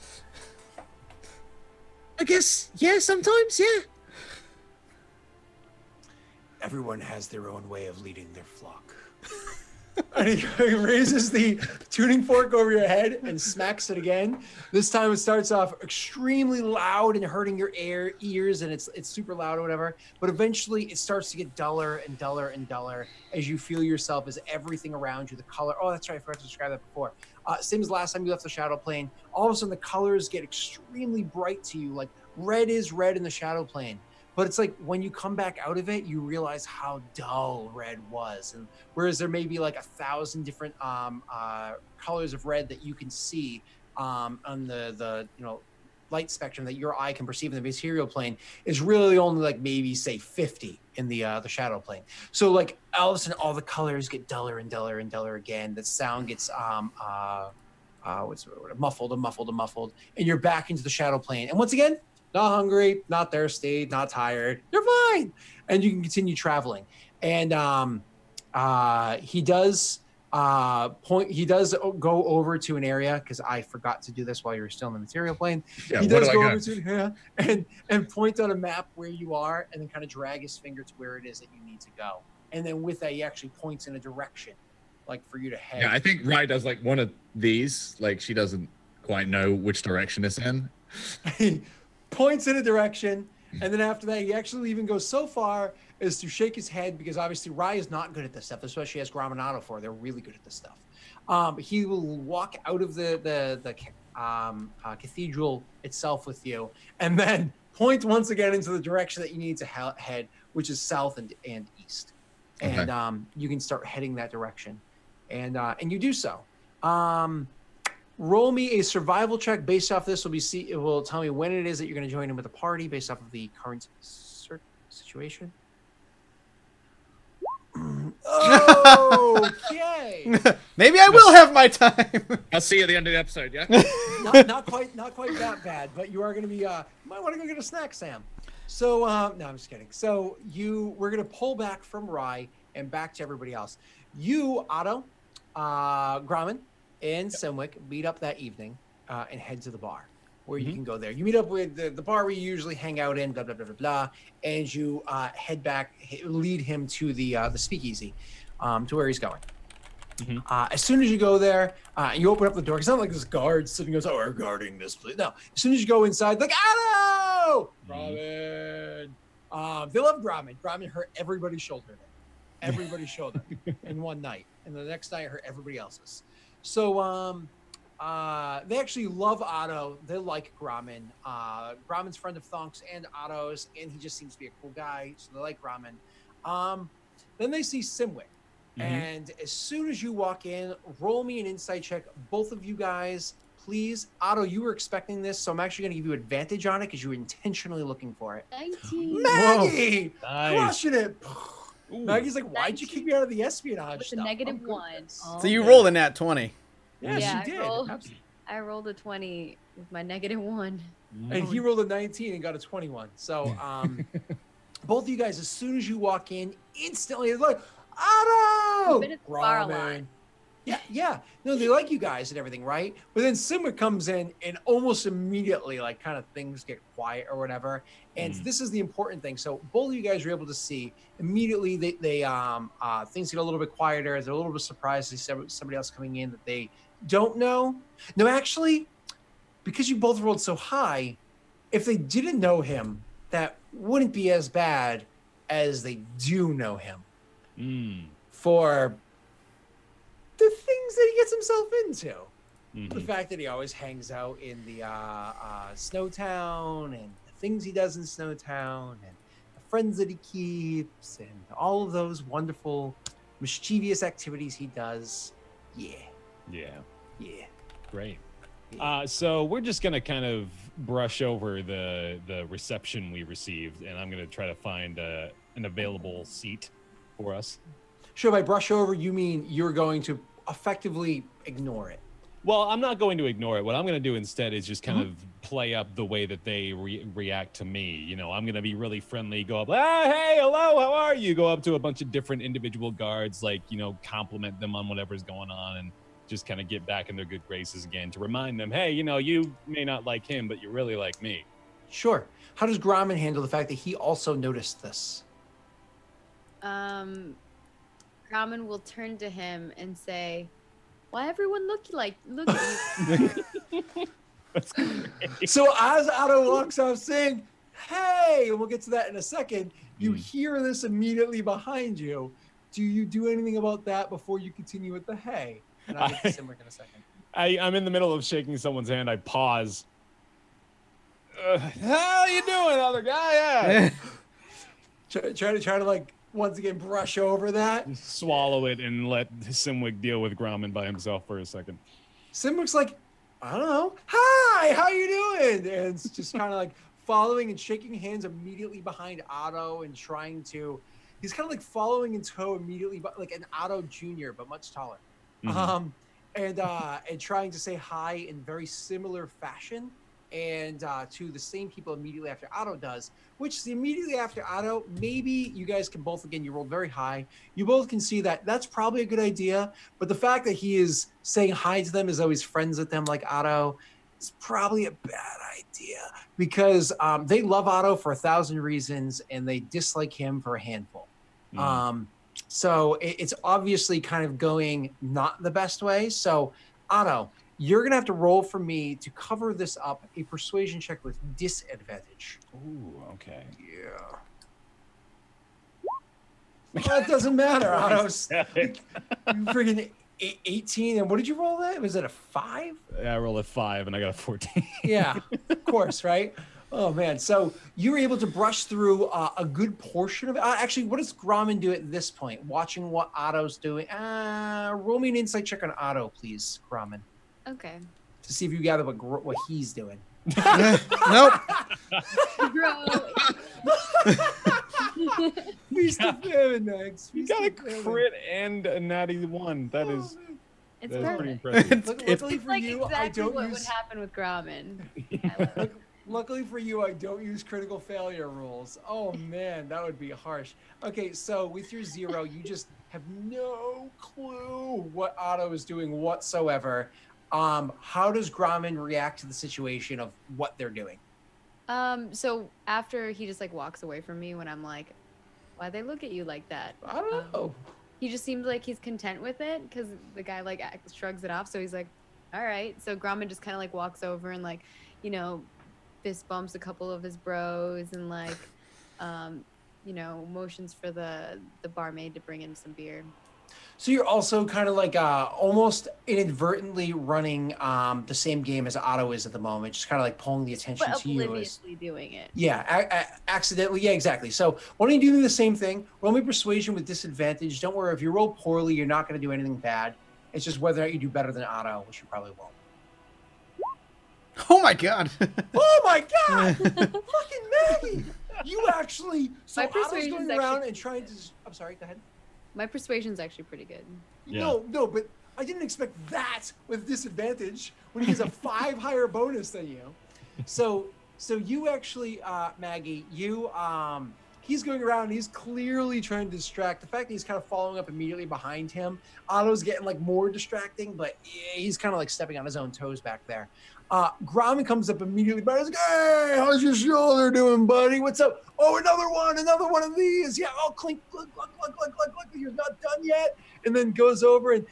I guess, yeah, sometimes, yeah. Everyone has their own way of leading their flock. And he raises the tuning fork over your head and smacks it again. This time it starts off extremely loud and hurting your ears, and it's super loud or whatever. But eventually it starts to get duller and duller and duller as you feel yourself, as everything around you, the color. Oh, that's right, I forgot to describe that before. Same as last time you left the shadow plane. All of a sudden the colors get extremely bright to you, like red is red in the shadow plane. But it's like when you come back out of it, you realize how dull red was. And whereas there may be like 1,000 different colors of red that you can see on the light spectrum that your eye can perceive in the material plane, is really only like maybe say 50 in the shadow plane. So like all of a sudden all the colors get duller and duller and duller again. The sound gets muffled, and you're back into the shadow plane. And once again, not hungry, not thirsty, not tired. You're fine, and you can continue traveling. And he does go over to an area, because I forgot to do this while you were still in the material plane. Yeah, he does go over to an area and point on a map where you are, and then kind of drag his finger to where it is that you need to go. And then with that, he actually points in a direction, like for you to head. Yeah, I think Rai does like one of these. Like she doesn't quite know which direction it's in. He points in a direction, and then after that, he actually even goes so far as to shake his head, because obviously Rai is not good at this stuff. That's what she has Graminato for. They're really good at this stuff. He will walk out of the cathedral itself with you, and then point once again into the direction that you need to head, which is south and east. And Okay. You can start heading that direction, and you do so. Roll me a survival check based off this. It will tell me when it is that you're going to join in with the party based off of the current situation. Okay. Hey. Maybe I will have my time. I'll see you at the end of the episode. Yeah. not quite that bad, but you are going to be. You might want to go get a snack, Sam. So no, I'm just kidding. So we're going to pull back from Rye and back to everybody else. You, Otto, Grumman, and Simwick meet up that evening and head to the bar where you can go there. You meet up with the bar we usually hang out in, blah, blah, blah, blah, blah, and you head back, lead him to the speakeasy, to where he's going. As soon as you go there, you open up the door. It's not like this guard sitting goes, "Oh, we're guarding this place." No, as soon as you go inside, like, "Otto! Grumman!" They love Grumman. Grumman hurt everybody's shoulder. Everybody's shoulder in one night, and the next night hurt everybody else's. So they actually love Otto. They like Grumman. Grumman's friend of Thonk's and Otto's, and he just seems to be a cool guy, so they like Grumman. Then they see Simwick. And as soon as you walk in, roll me an insight check. Both of you guys, please. Otto, you were expecting this, so I'm actually going to give you advantage on it because you were intentionally looking for it. 19. Maggie! Nice. Crushing it. Ooh. Maggie's like, why'd you kick me out of the espionage With a stuff? negative I'm 1. good. So you rolled a nat 20. Yeah, Yeah, she did. Absolutely. I rolled a 20 with my negative 1. And he rolled a 19 and got a 21. So both of you guys, as soon as you walk in, instantly it's like, Otto! We've been at the bar a lot. Grumman. Yeah. No, they like you guys and everything, right? But then Simwick comes in and almost immediately, like, kind of things get quiet or whatever. And this is the important thing. So both of you guys are able to see immediately they things get a little bit quieter. They're a little bit surprised to see somebody else coming in that they don't know. No, actually, because you both rolled so high, if they didn't know him, that wouldn't be as bad as they do know him. For the things that he gets himself into. The fact that he always hangs out in the Snowtown, and the things he does in Snowtown, and the friends that he keeps, and all of those wonderful mischievous activities he does. Yeah. Great. Yeah. So we're just gonna kind of brush over the reception we received, and I'm gonna try to find an available seat for us. Sure, by brush over, you mean you're going to effectively ignore it. Well, I'm not going to ignore it. What I'm going to do instead is just kind of play up the way that they react to me. You know, I'm going to be really friendly, go up, hey, hello, how are you? Go up to a bunch of different individual guards, like, you know, compliment them on whatever's going on, and just kind of get back in their good graces again to remind them, hey, you know, you may not like him, but you really like me. Sure. How does Grumman handle the fact that he also noticed this? Grumman will turn to him and say, "Why everyone look at you?" So as Otto walks off saying, "Hey," and we'll get to that in a second, you hear this immediately behind you. Do you do anything about that before you continue with the hey? And I'll get to Simwick in a second. I'm in the middle of shaking someone's hand. I pause. How you doing, other guy? Yeah. try to like once again brush over that. Swallow it and let Simwick deal with Grumman by himself for a second. Simwick's like, I don't know. Hi, how you doing? And it's just kind of like following and shaking hands immediately behind Otto and trying to. He's kind of like following in tow immediately, but like an Otto Jr., but much taller. And trying to say hi in very similar fashion, and to the same people immediately after Otto does, which is immediately after Otto. Maybe you guys can both, again, you rolled very high. You both can see that that's probably a good idea, but the fact that he is saying hi to them as though he's friends with them like Otto is probably a bad idea, because they love Otto for 1,000 reasons and they dislike him for a handful. So it's obviously kind of going not the best way. So Otto, you're going to have to roll for me to cover this up, a persuasion check with disadvantage. Ooh, okay. Yeah. Well, it doesn't matter, Otto. You freaking 18. And what did you roll that? Was it a 5? Yeah, I rolled a 5 and I got a 14. Yeah, of course, right? Oh, man. So you were able to brush through a good portion of it. Actually, what does Grumman do at this point? Watching what Otto's doing. Roll me an insight check on Otto, please, Grumman. Okay. To see if you gather what he's doing. Nope. Feast of famine, Max. You Feast got a of famine. crit and a natty 1. That Oh, is man. It's that is pretty perfect. impressive. Luckily for Like you, exactly I don't what would use. happen with Grauman. I love it. Luckily for you, I don't use critical failure rules. Oh man, that would be harsh. Okay, so with your 0, you just have no clue what Otto is doing whatsoever. How does Grauman react to the situation of what they're doing? So after he just like walks away from me when I'm like, why they look at you like that? I don't know. He just seems like he's content with it because the guy like shrugs it off. So he's like, all right. So Grauman just kind of like walks over and like, you know, fist bumps a couple of his bros and like, you know, motions for the barmaid to bring in some beer. So you're also kind of like almost inadvertently running the same game as Otto is at the moment, just kind of like pulling the attention But to you. obliviously doing it. Yeah, accidentally. Yeah, exactly. So why don't you do the same thing? Roll me persuasion with disadvantage. Don't worry, if you roll poorly, you're not going to do anything bad. It's just whether or not you do better than Otto, which you probably won't. Oh my god. Oh my god! Fucking Maggie! You actually. So My Otto's persuasion's going actually around and trying to. I'm sorry. Go ahead. My persuasion's actually pretty good. No, but I didn't expect that with disadvantage when he has a 5 higher bonus than you. So you actually, Maggie, he's going around and he's clearly trying to distract. The fact that he's kind of following up immediately behind him, Otto's getting like more distracting, but he's kind of like stepping on his own toes back there. Grauman comes up immediately, but he's like, hey, how's your shoulder doing, buddy? What's up? Oh, another one of these. Yeah, oh, clink, clink, clink, clink, clink, clink, clink. You're not done yet. And then goes over, and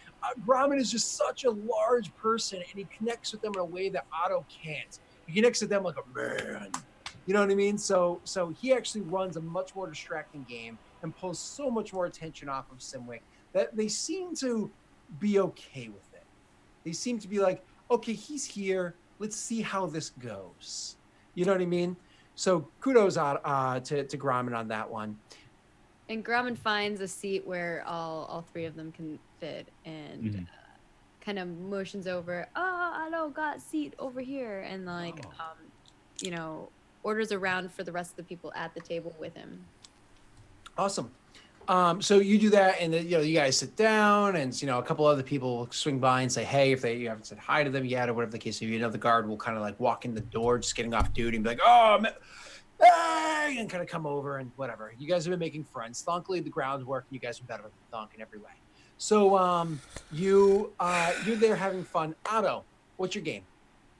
Grauman is just such a large person, and he connects with them in a way that Otto can't. He connects with them like a man. You know what I mean? So he actually runs a much more distracting game and pulls so much more attention off of Simwick that they seem to be okay with it. They seem to be like, okay, he's here. Let's see how this goes. You know what I mean? So kudos out to Grauman on that one. And Grauman finds a seat where all 3 of them can fit and kind of motions over, I don't got seat over here. And like, you know, orders around for the rest of the people at the table with him. Awesome. So you do that, and then, you know, you guys sit down, and you know, a couple other people will swing by and say, "Hey," if you haven't said hi to them yet, or whatever the case may be. You know, the guard will kind of like walk in the door, just getting off duty, and be like, "Oh, hey," and kind of come over and whatever. You guys have been making friends. Thankfully, the groundwork, you guys are better than Thonk in every way. So you're there having fun. Otto, what's your game?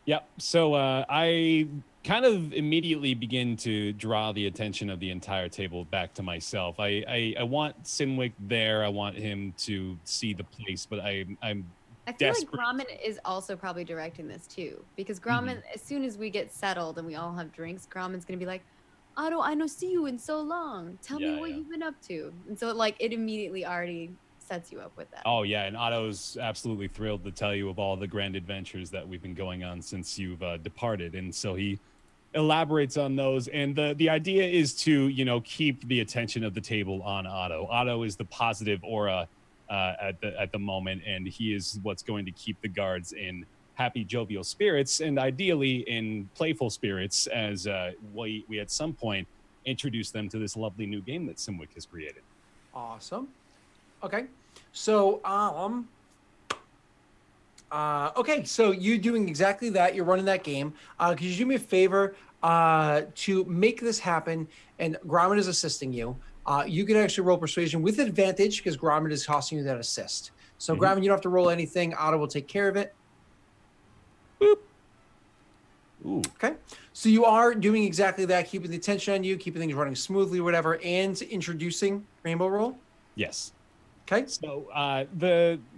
Yep. So I kind of immediately begin to draw the attention of the entire table back to myself. I want Simwick there. I want him to see the place, but I'm I feel desperate. like Grauman is also probably directing this too, because Grauman, as soon as we get settled and we all have drinks, Grauman's gonna be like, Otto, I no see you in so long. Tell me what you've been up to. And so like it immediately already sets you up with that. Oh yeah, and Otto's absolutely thrilled to tell you of all the grand adventures that we've been going on since you've departed, and so he elaborates on those. And the idea is to, you know, keep the attention of the table on Otto. Otto is the positive aura at the moment, and he is what's going to keep the guards in happy, jovial spirits, and ideally in playful spirits, as we at some point introduce them to this lovely new game that Simwick has created. Awesome. Okay, so okay, so you're doing exactly that. You're running that game. Could you do me a favor to make this happen? And Grauman is assisting you. You can actually roll persuasion with advantage because Grauman is costing you that assist. So Grauman, you don't have to roll anything. Otto will take care of it. Boop. Ooh. Okay, so you are doing exactly that, keeping the attention on you, keeping things running smoothly, whatever, and introducing Rainbow Roll. Yes. Okay. So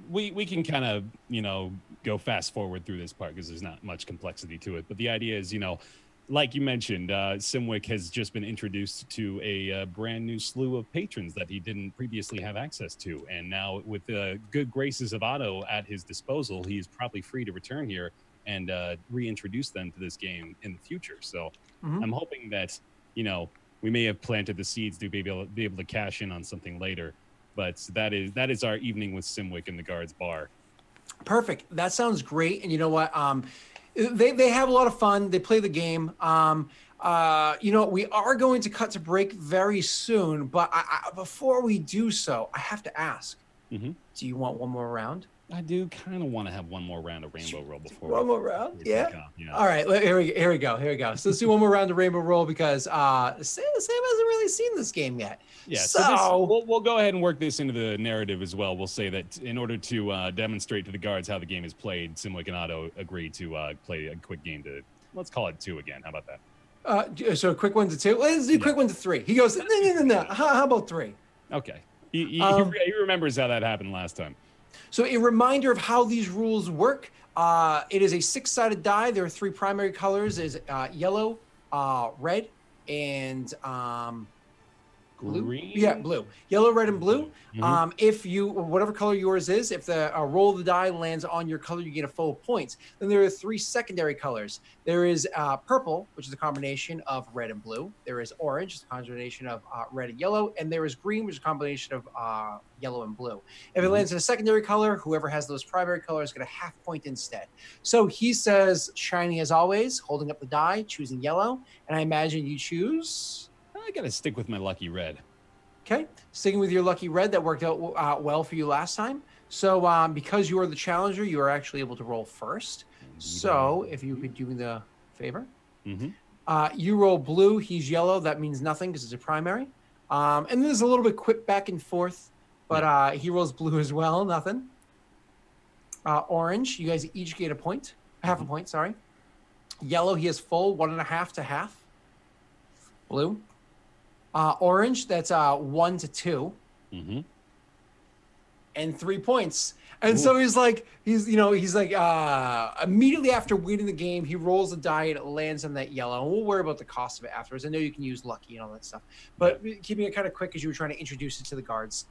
we can kind of, you know, go fast forward through this part because there's not much complexity to it. But the idea is, you know, like you mentioned, Simwick has just been introduced to a brand new slew of patrons that he didn't previously have access to. And now with the good graces of Otto at his disposal, he is probably free to return here and reintroduce them to this game in the future. So I'm hoping that, you know, we may have planted the seeds to be able to cash in on something later. But that is our evening with Simwick in the guards bar. Perfect. That sounds great. And you know what? They have a lot of fun. They play the game. You know, we are going to cut to break very soon, but before we do so, I have to ask. Mm-hmm. Do you want one more round? I do kind of want to have one more round of Rainbow Roll before. One more round? Yeah? Yeah. All right, here we go. So let's do one more round of Rainbow Roll because Sam hasn't really seen this game yet. Yeah, so we'll go ahead and work this into the narrative as well. We'll say that in order to demonstrate to the guards how the game is played, Simlic and Otto agreed to play a quick game to, let's call it 2 again. How about that? So a quick 1 to 2. Let's do quick 1 to 3. He goes, no. How about 3? Okay. He remembers how that happened last time. So a reminder of how these rules work. It is a 6-sided die. There are 3 primary colors: is yellow, red, and blue. Green? Yeah, blue. Yellow, red, and blue. Mm-hmm. If you, whatever color yours is, if the roll of the die lands on your color, you get a full points. Then there are 3 secondary colors. There is purple, which is a combination of red and blue. There is orange, which is a combination of red and yellow. And there is green, which is a combination of yellow and blue. If it lands in a secondary color, whoever has those primary colors get a half point instead. So he says, shiny as always, holding up the die, choosing yellow. And I imagine you choose... I got to stick with my lucky red. Okay, sticking with your lucky red, that worked out well for you last time. So because you are the challenger, you are actually able to roll first. So if you could do me the favor. You roll blue, he's yellow. That means nothing because it's a primary. And there's a little bit quick back and forth, but he rolls blue as well, nothing. Orange, you guys each get a point. Half a point, sorry. Yellow, he has full, 1.5 to half. Blue. Orange, that's 1 to 2. And 3 points. And so he's like, immediately after winning the game, he rolls the die and it lands on that yellow. And we'll worry about the cost of it afterwards. I know you can use lucky and all that stuff, but keeping it kind of quick as you were trying to introduce it to the guards.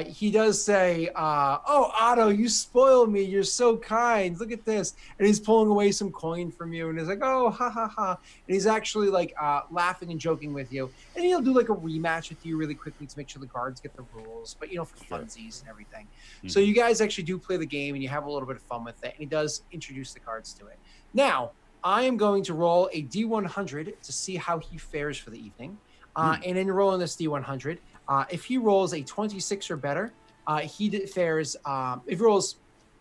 He does say, oh, Otto, you spoiled me. You're so kind. Look at this. And he's pulling away some coin from you. And he's like, oh, ha, ha, ha. And he's actually like laughing and joking with you. And he'll do like a rematch with you really quickly to make sure the guards get the rules, but for funsies and everything. So you guys actually do play the game and you have a little bit of fun with it. And he does introduce the cards to it. Now, I am going to roll a D100 to see how he fares for the evening. And in rolling this D100, if he rolls a 26 or better, he fares, if he rolls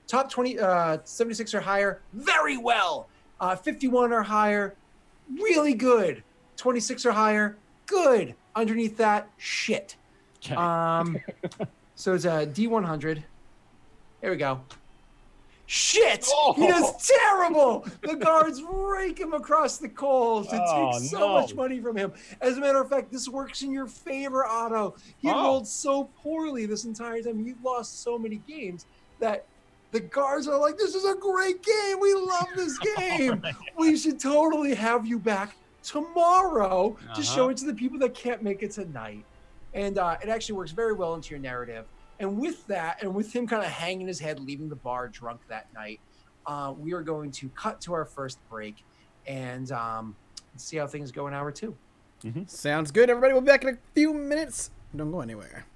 top 20, 76 or higher, very well. 51 or higher, really good. 26 or higher, good. Underneath that, shit. Okay. So it's a D100. Here we go. Shit! He does terrible! The guards rake him across the coals. It takes so much money from him. As a matter of fact, this works in your favor, Otto. He rolled so poorly this entire time. You've lost so many games that the guards are like, this is a great game. We love this game. We should totally have you back tomorrow to show it to the people that can't make it tonight. And it actually works very well into your narrative. And with that, and with him kind of hanging his head, leaving the bar drunk that night, we are going to cut to our first break and see how things go in hour 2. Sounds good, everybody. We'll be back in a few minutes. Don't go anywhere.